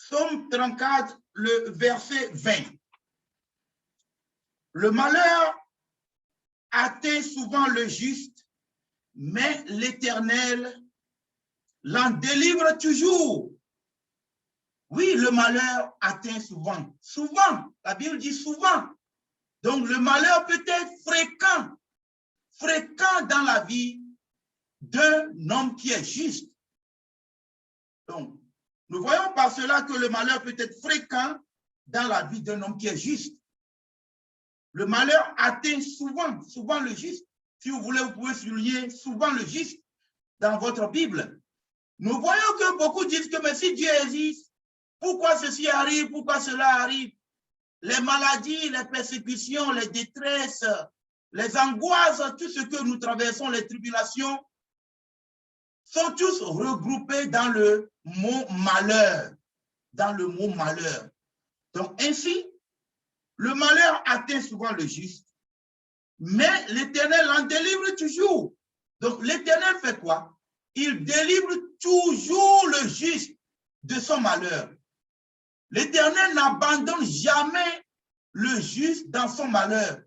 Psaume 34, le verset 20. Le malheur atteint souvent le juste, mais l'Éternel l'en délivre toujours. Oui, le malheur atteint souvent. Souvent, la Bible dit souvent. Donc, le malheur peut être fréquent dans la vie d'un homme qui est juste. Donc, nous voyons par cela que le malheur peut être fréquent dans la vie d'un homme qui est juste. Le malheur atteint souvent le juste. Si vous voulez, vous pouvez souligner souvent le juste dans votre Bible. Nous voyons que beaucoup disent que mais si Dieu existe, pourquoi ceci arrive, pourquoi cela arrive? Les maladies, les persécutions, les détresses, les angoisses, tout ce que nous traversons, les tribulations, sont tous regroupés dans le mot malheur. Dans le mot malheur. Donc ainsi, le malheur atteint souvent le juste, mais l'Éternel en délivre toujours. Donc l'Éternel fait quoi? Il délivre toujours le juste de son malheur. L'Éternel n'abandonne jamais le juste dans son malheur.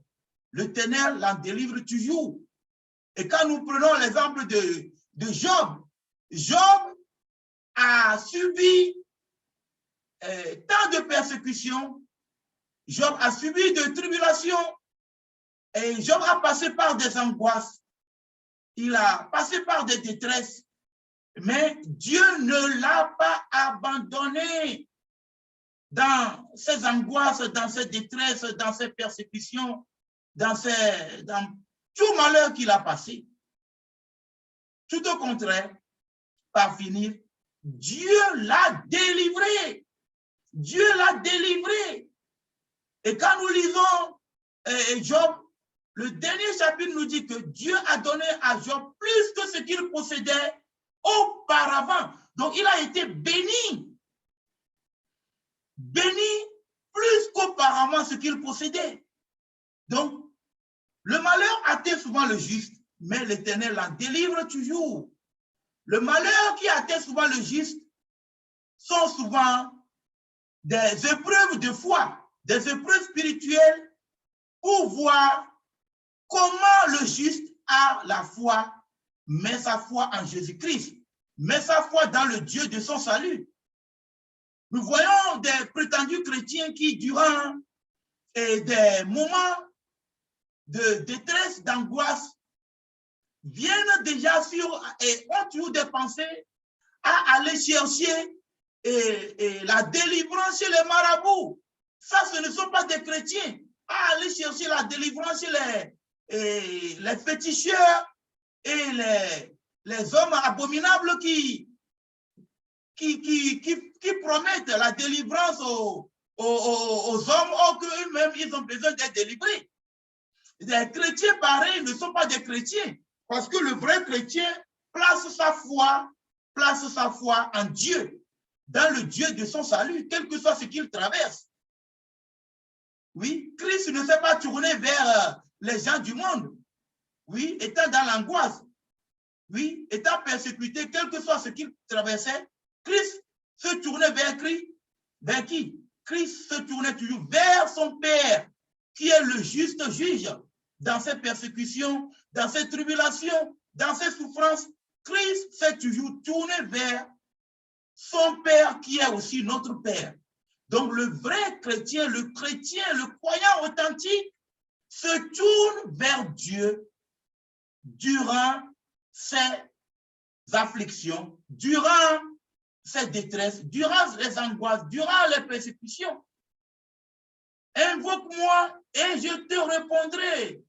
L'Éternel l'en délivre toujours. Et quand nous prenons l'exemple de Job, Job a subi tant de persécutions, Job a subi de tribulations, et Job a passé par des angoisses, il a passé par des détresses, mais Dieu ne l'a pas abandonné dans ces angoisses, dans ces détresses, dans ces persécutions, dans tout malheur qu'il a passé. Tout au contraire, par finir, Dieu l'a délivré. Dieu l'a délivré. Et quand nous lisons Job, le dernier chapitre nous dit que Dieu a donné à Job plus que ce qu'il possédait auparavant. Donc, il a été béni. Béni plus qu'auparavant ce qu'il possédait. Donc, le malheur atteint souvent le juste, mais l'Éternel l'en délivre toujours. Le malheur qui atteint souvent le juste sont souvent des épreuves de foi, des épreuves spirituelles pour voir comment le juste a la foi, met sa foi en Jésus-Christ, met sa foi dans le Dieu de son salut. Nous voyons des prétendus chrétiens qui, durant des moments de détresse, d'angoisse, viennent déjà et ont toujours des pensées à aller chercher la délivrance chez les marabouts. Ça, ce ne sont pas des chrétiens. À aller chercher la délivrance chez les féticheurs et les hommes abominables qui promettent la délivrance aux hommes, or qu'eux-mêmes, ils ont besoin d'être délivrés. Les chrétiens pareils ne sont pas des chrétiens, parce que le vrai chrétien place sa foi en Dieu, dans le Dieu de son salut, quel que soit ce qu'il traverse. Oui, Christ ne s'est pas tourné vers les gens du monde. Oui, étant dans l'angoisse. Oui, étant persécuté, quel que soit ce qu'il traversait, Christ se tournait vers qui? Christ se tournait toujours vers son Père, qui est le juste juge. Dans ses persécutions, dans ses tribulations, dans ses souffrances, Christ s'est toujours tourné vers son Père qui est aussi notre Père. Donc le vrai chrétien, le croyant authentique, se tourne vers Dieu durant ses afflictions, durant ses détresses, durant les angoisses, durant les persécutions. Invoque-moi et je te répondrai.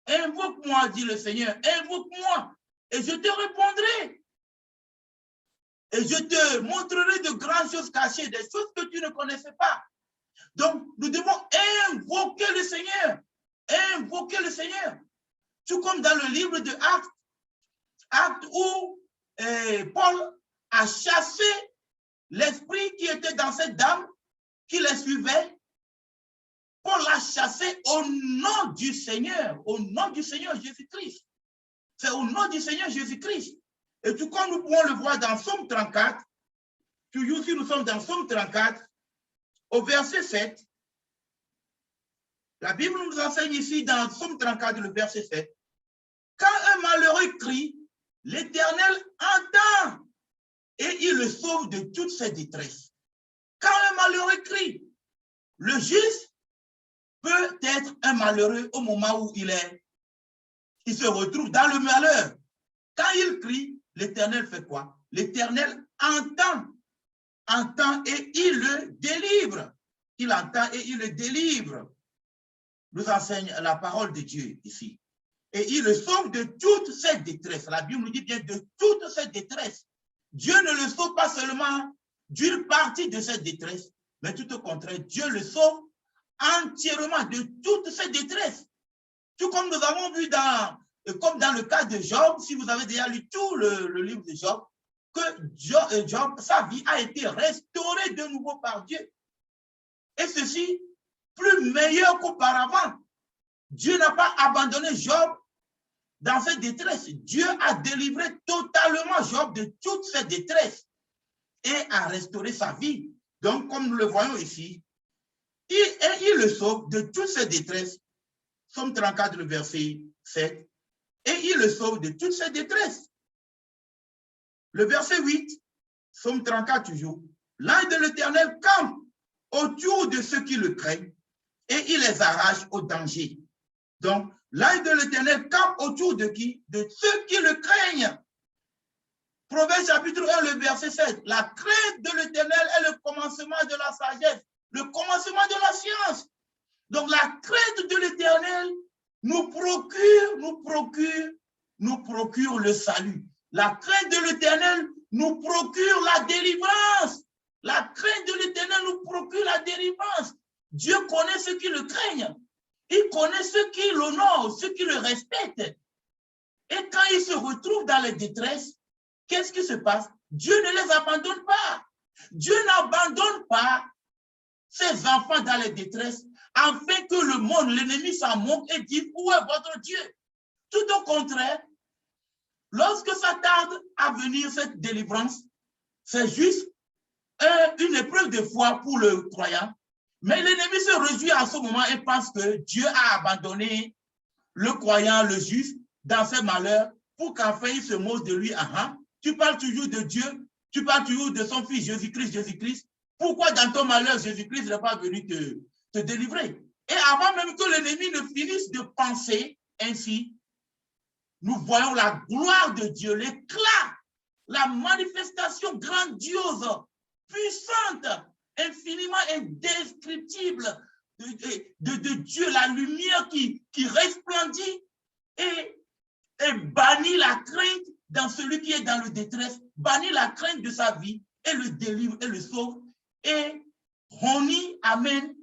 Invoque-moi, dit le Seigneur, invoque-moi et je te répondrai. Et je te montrerai de grandes choses cachées, des choses que tu ne connaissais pas. Donc, nous devons invoquer le Seigneur. Invoquer le Seigneur. Tout comme dans le livre de Actes où Paul a chassé l'esprit qui était dans cette dame, qui les suivait. Paul l'a chassé au nom du Seigneur Jésus-Christ. C'est au nom du Seigneur Jésus-Christ. Et tout comme nous pouvons le voir dans Psaume 34, toujours si nous sommes dans Psaume 34, au verset 7, la Bible nous enseigne ici dans Psaume 34, le verset 7, quand un malheureux crie, l'Éternel entend et il le sauve de toutes ses détresses. Quand un malheureux crie, le juste peut être un malheureux au moment où il se retrouve dans le malheur. Quand il crie, l'Éternel fait quoi? L'Éternel entend et il le délivre. Il entend et il le délivre. Nous enseigne la parole de Dieu ici. Et il le sauve de toute cette détresse. La Bible nous dit bien de toute cette détresse. Dieu ne le sauve pas seulement d'une partie de cette détresse, mais tout au contraire, Dieu le sauve entièrement de toute cette détresse. Tout comme nous avons vu comme dans le cas de Job, si vous avez déjà lu tout le livre de Job, que Job, sa vie a été restaurée de nouveau par Dieu. Et ceci, plus meilleur qu'auparavant. Dieu n'a pas abandonné Job dans cette détresse. Dieu a délivré totalement Job de toute cette détresse et a restauré sa vie. Donc, comme nous le voyons ici, il le sauve de toute cette détresse. Psaume 34, le verset 7. Et il le sauve de toute cette détresse. Le verset 8, Psaume 34 toujours. L'ange de l'Éternel campe autour de ceux qui le craignent et il les arrache au danger. Donc, l'ange de l'Éternel campe autour de qui? De ceux qui le craignent. Proverbe chapitre 1, le verset 7. La crainte de l'Éternel est le commencement de la sagesse, le commencement de la science. Donc, la crainte de l'Éternel nous procure le salut. La crainte de l'Éternel nous procure la délivrance. La crainte de l'Éternel nous procure la délivrance. Dieu connaît ceux qui le craignent. Il connaît ceux qui l'honorent, ceux qui le respectent. Et quand ils se retrouvent dans les détresses, qu'est-ce qui se passe? Dieu ne les abandonne pas. Dieu n'abandonne pas ses enfants dans les détresses, afin que le monde, l'ennemi s'en moque et dise, où est votre Dieu? Tout au contraire, lorsque ça tarde à venir cette délivrance, c'est juste une épreuve de foi pour le croyant. Mais l'ennemi se réjouit à ce moment et pense que Dieu a abandonné le croyant, le juste, dans ses malheurs, pour qu'enfin il se moque de lui. Tu parles toujours de Dieu, tu parles toujours de son fils Jésus-Christ. Pourquoi dans ton malheur, Jésus-Christ n'est pas venu te délivrer? Et avant même que l'ennemi ne finisse de penser ainsi, nous voyons la gloire de Dieu, l'éclat, la manifestation grandiose, puissante, infiniment indescriptible de Dieu, la lumière qui resplendit et bannit la crainte dans celui qui est dans le détresse, bannit la crainte de sa vie et le délivre et le sauve et amène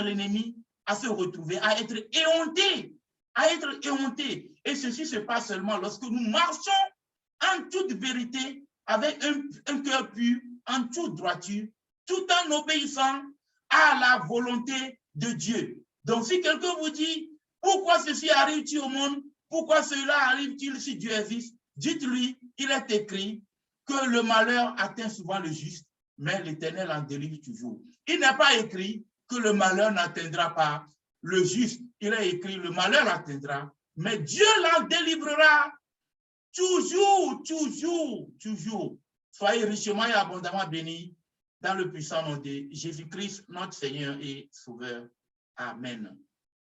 l'ennemi à se retrouver, à être éhonté, Et ceci se passe seulement lorsque nous marchons en toute vérité, avec un cœur pur, en toute droiture, tout en obéissant à la volonté de Dieu. Donc, si quelqu'un vous dit, pourquoi ceci arrive-t-il au monde? Pourquoi cela arrive-t-il si Dieu existe? Dites-lui, il est écrit que le malheur atteint souvent le juste, mais l'Éternel en délivre toujours. Il n'est pas écrit que le malheur n'atteindra pas le juste. Il est écrit, le malheur l'atteindra, mais Dieu l'en délivrera toujours. Soyez richement et abondamment bénis dans le puissant nom de Jésus-Christ, notre Seigneur et Sauveur. Amen.